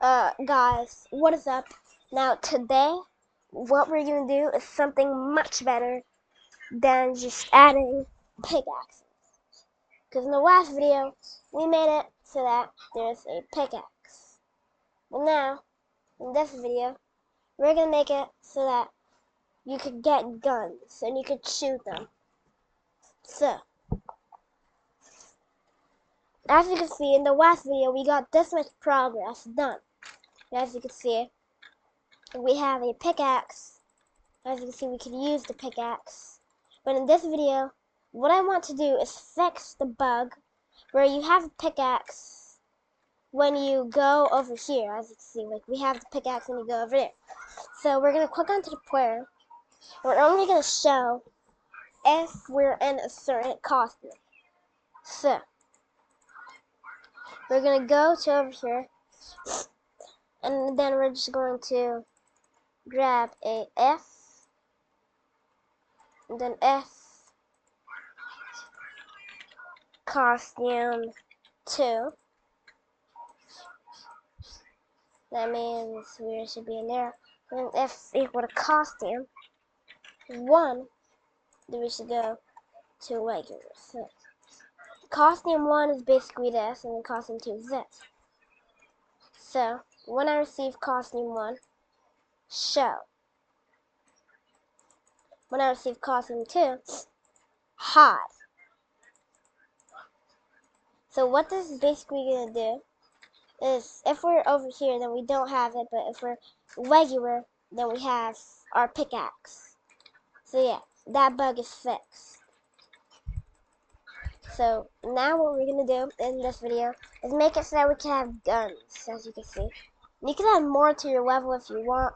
Guys, what is up? Now, today, what we're gonna do is something much better than just adding pickaxes. Because in the last video, we made it so that there's a pickaxe. But now, in this video, we're gonna make it so that you could get guns and you could shoot them. So, as you can see, in the last video, we got this much progress done. As you can see, we have a pickaxe. As you can see, we can use the pickaxe. But in this video, what I want to do is fix the bug where you have a pickaxe when you go over here. As you can see, like we have the pickaxe when you go over there. So we're going to click onto the player. We're only going to show if we're in a certain costume. So we're going to go to over here. And then we're just going to grab a F. And then F costume 2. That means we should be in there. And F equal to costume 1, then we should go to regular. So costume 1 is basically this, and then costume 2 is this. So when I receive costume 1, show. When I receive costume 2, hide. So what this is basically going to do is, if we're over here, then we don't have it, but if we're regular, then we have our pickaxe. So yeah, that bug is fixed. So now what we're going to do in this video is make it so that we can have guns, as you can see. You can add more to your level if you want.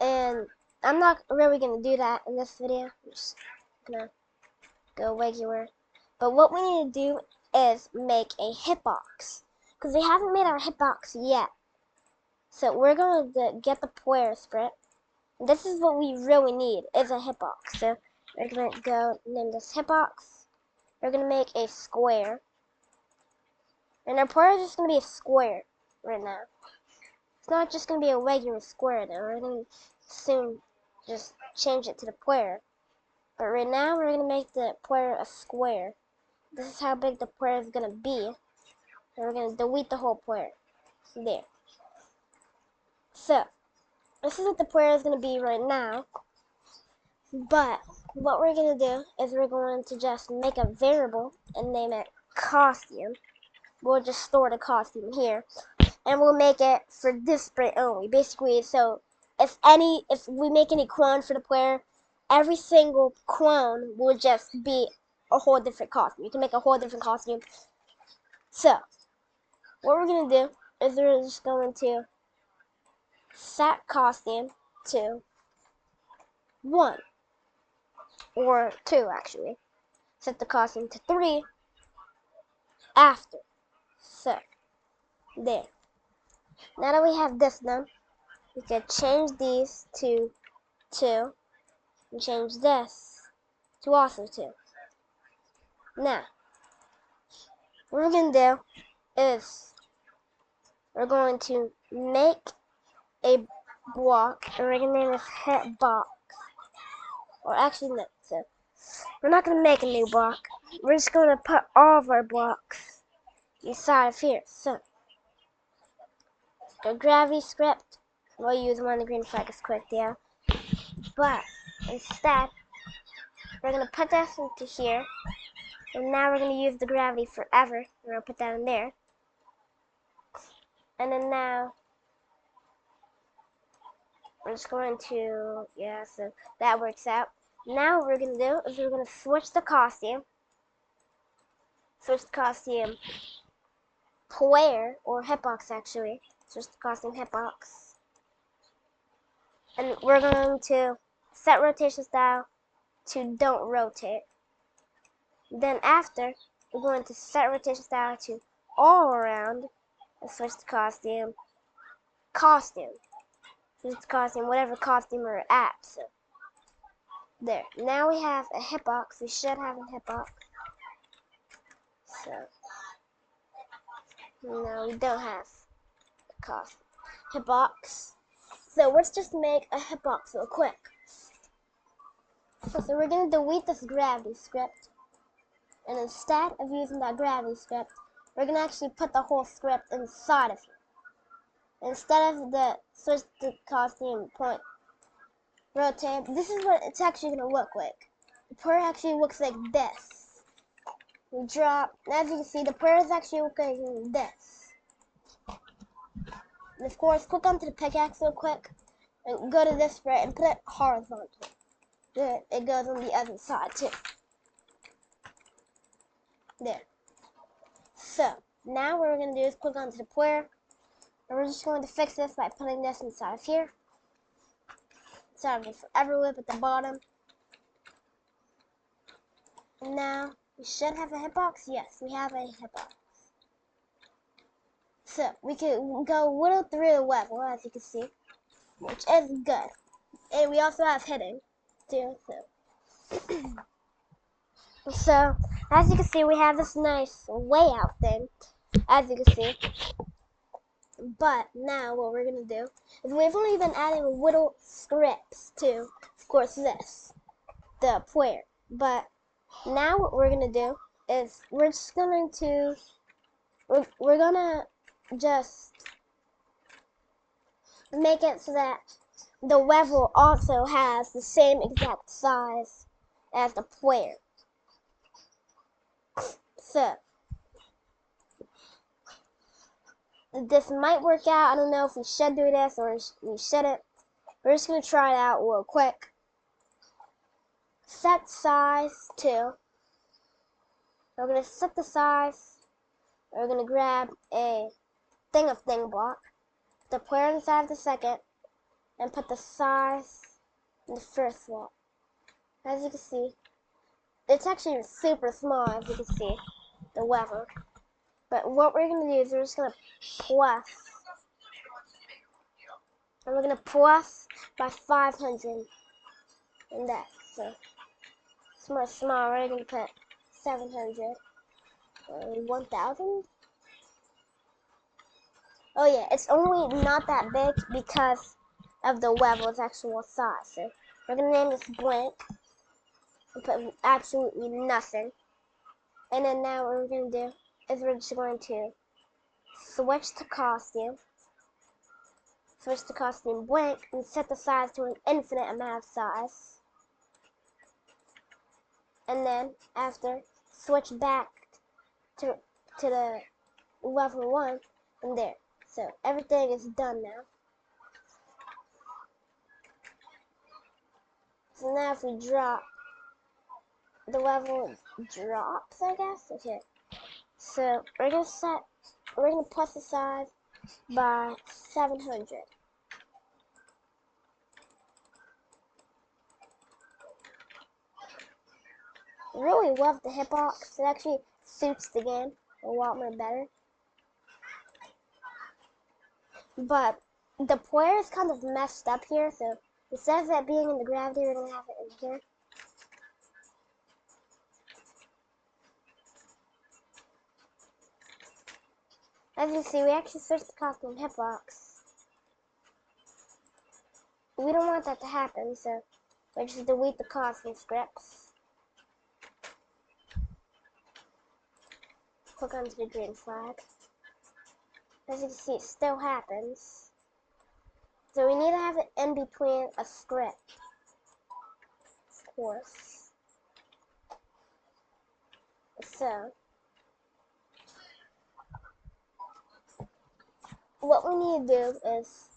And I'm not really going to do that in this video. I'm just going to go regular. But what we need to do is make a hitbox, because we haven't made our hitbox yet. So we're going to get the player sprint. This is what we really need, is a hitbox. So we're going to go name this hitbox. We're going to make a square. And our player is just going to be a square right now. It's not just going to be a regular square though. We're going to soon just change it to the player. But right now we're going to make the player a square. This is how big the player is going to be. And we're going to delete the whole player. There. So, this is what the player is going to be right now. But what we're going to do is we're going to just make a variable and name it costume. We'll just store the costume here. And we'll make it for this sprint only. Basically, so if we make any clone for the player, every single clone will just be a whole different costume. You can make a whole different costume. So, what we're going to do is we're just going to set costume to 1. Or 2, actually. Set the costume to 3 after. So, there. Now that we have this done, we can change these to 2 and change this to also 2. Now, what we're going to do is we're going to make a block, and we're going to name this hitbox. Or actually, no. So we're not going to make a new block. We're just going to put all of our blocks inside of here. So, the gravity script, we'll use one of the green flag is quick there. But instead, we're going to put this into here. And now we're going to use the gravity forever. We're going to put that in there. And then now, we're just going to, yeah, so that works out. Now what we're going to do is we're going to switch the costume. Switch the costume player, or hitbox actually. Switch the costume hitbox. And we're going to set rotation style to don't rotate. Then after, we're going to set rotation style to all around and switch the costume. Switch the costume, whatever costume we're at. So there. Now we have a hitbox. We should have a hitbox. So no, we don't have the cost hitbox. So let's just make a hitbox real quick. So we're gonna delete this gravity script, and instead of using that gravity script, we're gonna actually put the whole script inside of here. Instead of the switch to costume point rotate, this is what it's actually gonna look like. The player actually looks like this. We drop, as you can see, the player is actually looking like this. And of course, click onto the pickaxe real quick, and go to this right and put it horizontal. Then it goes on the other side too. There. So now what we're gonna do is click onto the player, and we're just going to fix this by putting this inside of here. Inside of the forever loop at the bottom. And now we should have a hitbox. Yes, we have a hitbox. So we can go a little through the level, as you can see, which is good. And we also have hitting too. So as you can see, we have this nice layout thing, as you can see. But now what we're gonna do is we've only been adding little scripts to, of course, the player. But now what we're gonna do is we're gonna just make it so that the level also has the same exact size as the player. So this might work out. I don't know if we should do this or we shouldn't. We're just gonna try it out real quick. Set size to. We're gonna set the size. We're gonna grab a thing block, the player inside of the second, and put the size in the first one. As you can see, it's actually super small, as you can see, the lever. But what we're going to do is we're just going to plus. And we're going to plus by 500. And that. So it's more small. We're going to put 700. 1,000. Oh yeah, it's only not that big because of the level's actual size. So we're going to name this blank. And put absolutely nothing. And then now what we're going to do is we're just going to switch to costume blank, and set the size to an infinite amount of size. And then after, switch back to the level 1, and there. So everything is done now. So now if we drop, the level drops, I guess. Okay. So we're gonna plus the size by 700. Really love the hitbox. It actually suits the game a lot more better. But the player is kind of messed up here, so instead of it being in the gravity, we're gonna have it in here. As you see, we actually switched the costume hitbox. We don't want that to happen, so we just delete the costume scripts. Click onto the green flag. As you can see, it still happens. So we need to have it in between a script, of course. So what we need to do is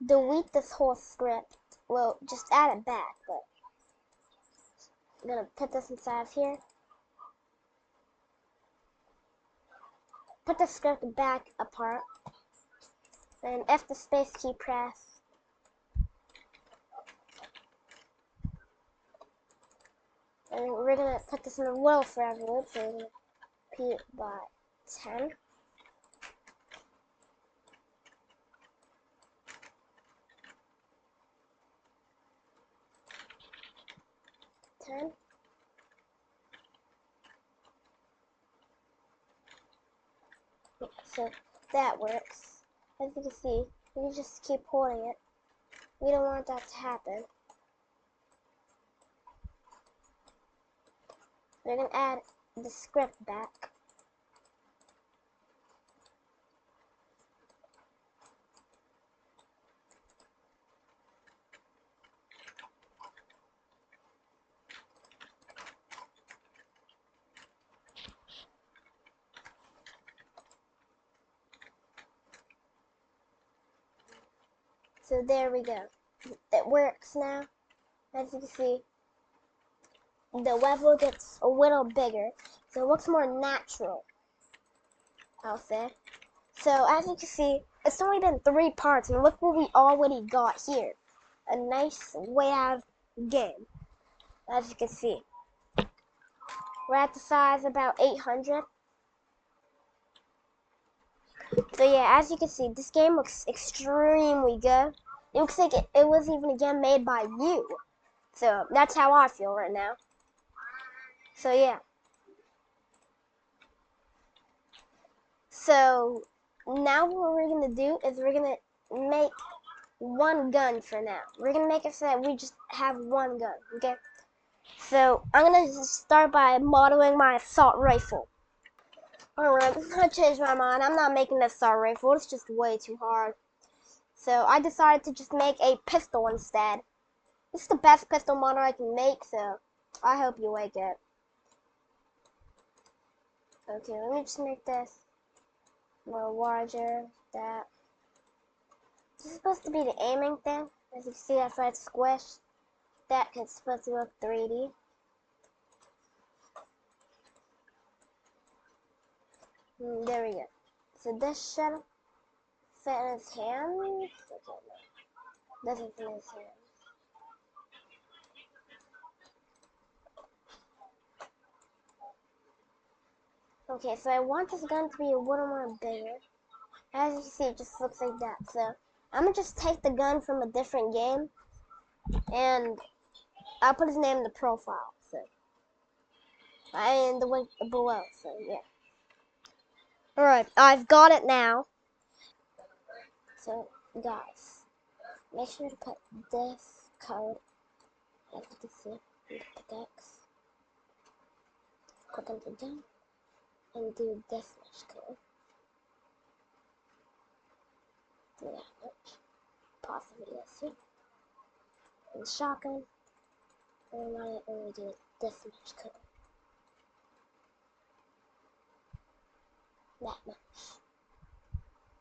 delete this whole script. Well, just add it back, but I'm gonna put this inside of here. Put the script back apart. And F the space key press. And we're gonna put this in a little forever loop, so we're gonna repeat by 10. 10. So that works. As you can see, you can just keep holding it. We don't want that to happen. We're going to add the script back. So there we go. It works now. As you can see, the level gets a little bigger, so it looks more natural, I'll say. So as you can see, it's only been 3 parts, and look what we already got here. A nice way out of the game. As you can see, we're at the size about 800. So yeah, as you can see, this game looks extremely good. It looks like it was even a game made by you. So that's how I feel right now. So yeah. So now what we're going to do is we're going to make one gun for now. We're going to make it so that we just have one gun, okay? So I'm going to start by modeling my assault rifle. Alright, I changed my mind. I'm not making an assault rifle. It's just way too hard. So I decided to just make a pistol instead. This is the best pistol model I can make, so I hope you like it. Okay, let me just make this more larger. That. This is supposed to be the aiming thing. As you can see, that's why it's squished. That is supposed to look 3D. There we go. So this should fit in his hands. Okay, no. Doesn't fit in his hands. Okay, so I want this gun to be a little more bigger. As you can see, it just looks like that. So I'm gonna just take the gun from a different game, and I'll put his name in the profile. So in the link below. So yeah. All right, I've got it now. So guys, make sure to put this code, as you can see, in the pickaxe. Click on the gun and do this much code. Do that much. Pause the video soon. And shotgun. And I only do this much code. That much.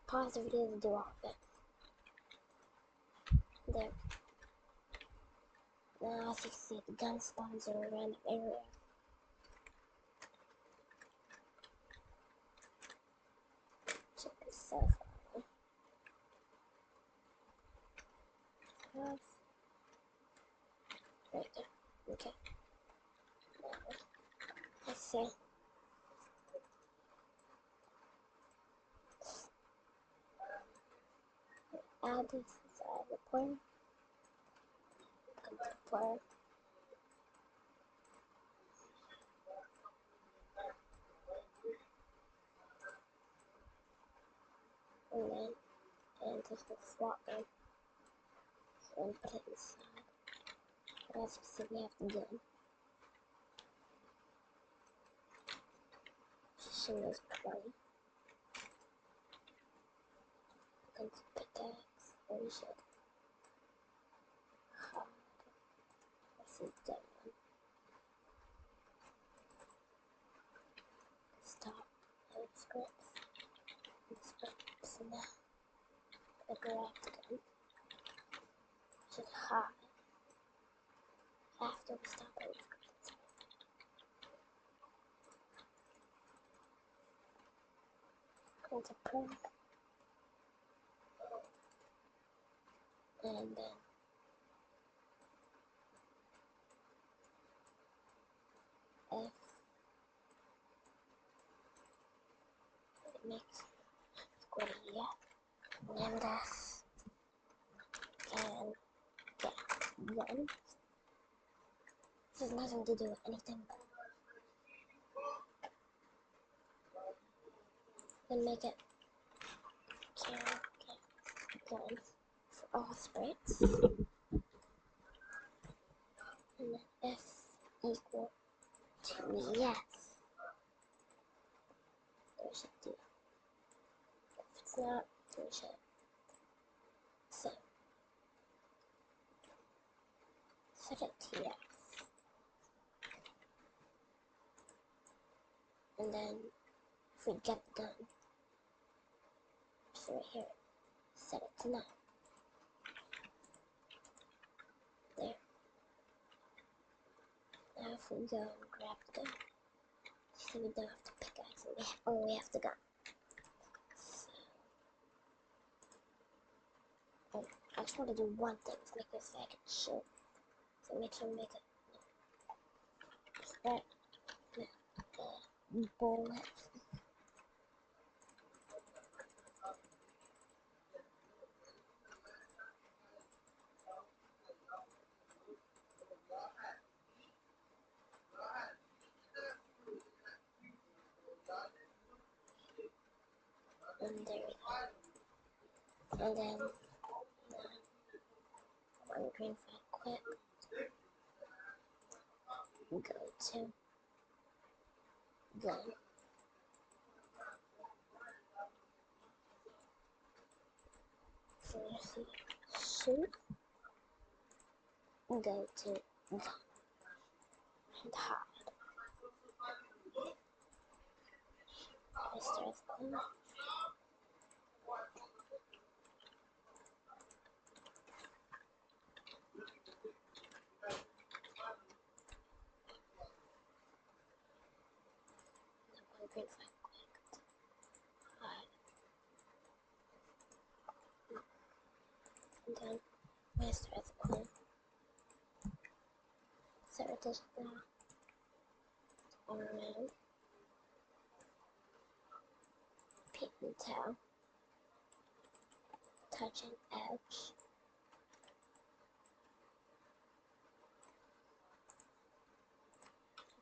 Pause the video to do all of it. There. Now as you can see, the gun spawns in a random area. Check this out. Right there. Okay. Let's see. Add this inside the player. Come to the player. And then take the slot gun and put it inside. And as you can see, we have the gun. Shim is plenty. Going to pickaxe, and we should hide. Let's see, dead one. Stop. And scripts. And scripts. And now, I grab the gun. Should hide. After we stop it, going to print. And then F, it makes square here, and this can get one. This has nothing to do with anything, then make it all sprites. And then if equal to yes, then we should do. If it's not, then we should set it to yes. And then if we get the gun, just right here, set it to none. There. Now if we go and grab the gun, see we don't have to pickaxe it, we only have the gun. So, I just want to do one thing to make this second shirt. So make sure we make it right the bullet. And there we go. And then one green flag quick. Go to gun. So you see shoot. Go to gun and hide. Mr. Earthquake. Green flag quick. Hide. And then Mr. Earthquake. So it does that all around. Pin and tail. Touching edge.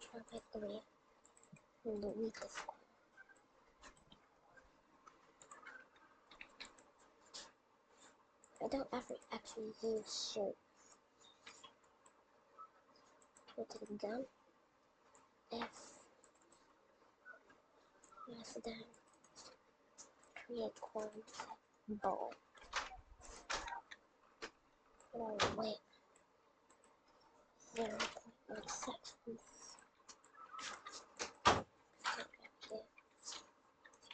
Control by 3. And the weakest one. I don't ever actually use shirts. Go to the gun. F. Press down. Create corn ball. Oh wait. 0.1 seconds.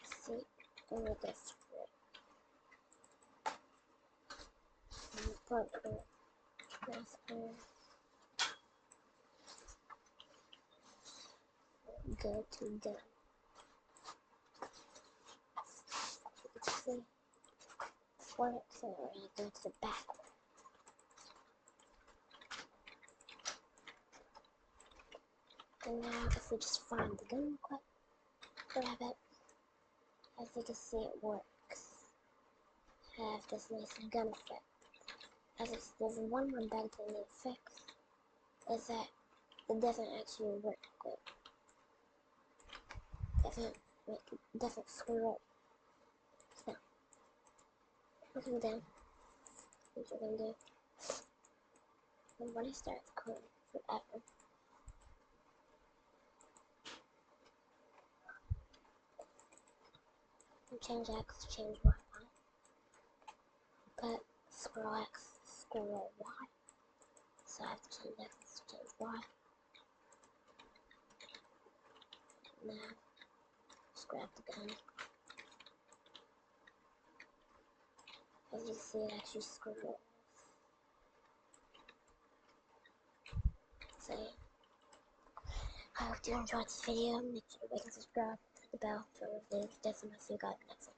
See, only this way. Butler, master, go to gun. See, for it, so we're gonna go to the back one. And now, if we just find the gun real quick, grab it. As you can see, it works. Have this nice gun effect. There's one more bad thing to fix, is that it doesn't actually work good. It doesn't screw up. So, what we're gonna do, and when I start the code forever, change X, change Y, but scroll X, scroll Y. So I have to change X, change Y. Now, just grab the gun. As you see, it actually scrolls. So, I hope you enjoyed this video. Make sure to like and subscribe, hit the bell for videos. Definitely see you guys next time.